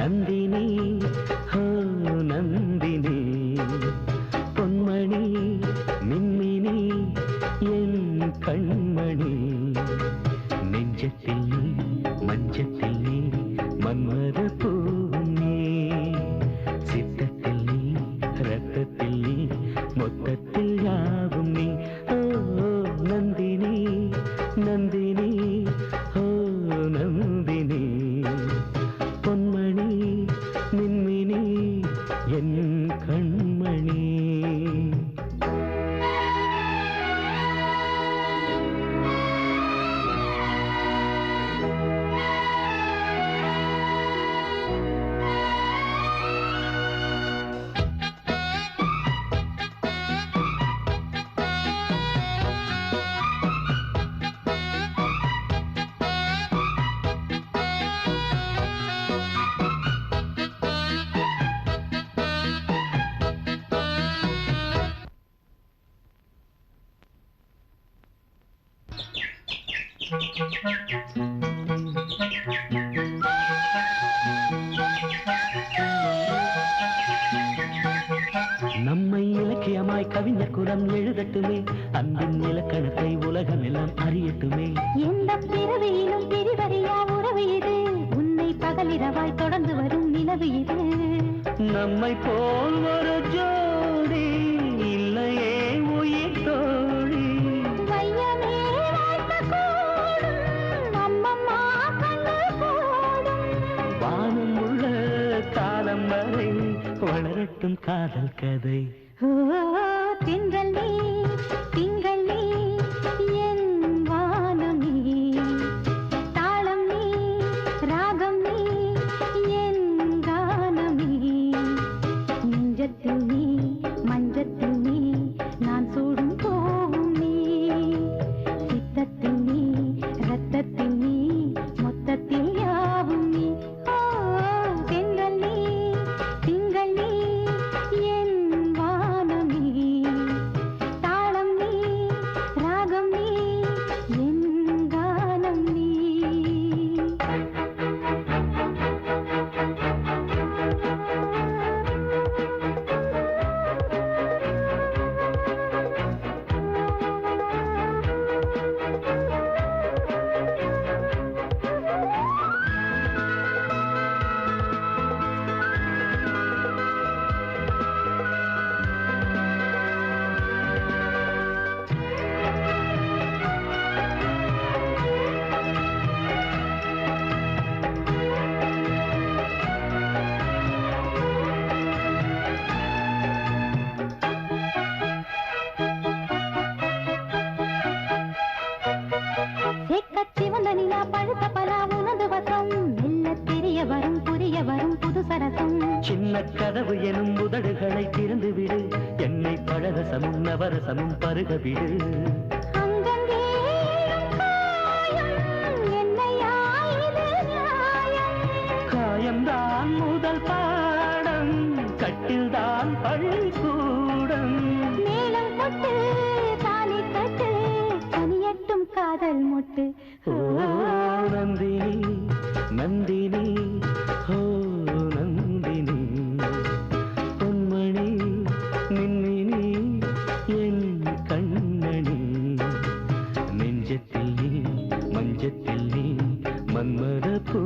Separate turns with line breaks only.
நந்தினி ஹோ நந்தினி பொன்மணி மின்மினி என் கண்மணி நெஞ்சத்தில் நீ மஞ்சத்தில் நீ மன்மத பூமி சித்தத்தில் நீ ரத்தத்தில் நீ மொத்தத்தில் யாவும் நீ ஓ நந்தினி நந்தினி ஓ நந்தினி பொன்மணி மின்மினி என் கண்மணி. நம்மை இலக்கியமாய் கவிஞர் குலம் எழுதட்டுமே அன்பின் இலக்கணத்தை உலகம் எல்லாம் அறியட்டுமே.
எந்த பிறவியிலும் பிரிவறியா உறவு இது உன்னை பகலிரவாய் தொடர்ந்து வரும் நிலவு இது.
நம்மை போல் ஒரு ஜோடி இல்லையே உயிர் தோழி
வையமே வாழ்த்த கூடும் அம்மம்மா கண்ணு போடும்.
வானம் உள்ள காலம் வரை வளரட்டும் காதல் கதை.
ஓ திங்கள் நீ திங்கள் நீ என் வானம் நீ தாளம் நீ ராகம் நீ என் கானம் நீ நெஞ்சத்தில் நீ மஞ்சத்தில் நீ நான் சூடும் போகும் நீ சித்தத்தில் நீ ரத்தத்தில் நீ மொத்தத்தில் யாவும் நீ. ஓ திங்கள் நீ திங்கள் நீ என் வானம் நீ தாளம் நீ ராகம் நீ என் கானம் நீ. சிவந்தனிலா பழுத்த பலா உனது வசம் மெல்ல தெரிய வரும் புரிய வரும் புது சரசம்.
சின்ன கதவு எனும் உதடுகளை திறந்து விடு என்னை பழரசமும் நவரசமும் பருக விடு.
அங்கங்கே காயம் என்னையா இது நியாயம்.
காயம்தான் முதல் பாடம் கட்டில்தான் பள்ளிக்கூடம்.
மேளம் கொட்டு தாலி கட்டு தனியட்டும் காதல் மொட்டு.
ஓ நந்தினி நந்தினி ஓ நந்தினி பொன்மணி மின்மினி என் கண்மணி நெஞ்சத்தில் நீ மஞ்சத்தில் நீ மன்மத பூ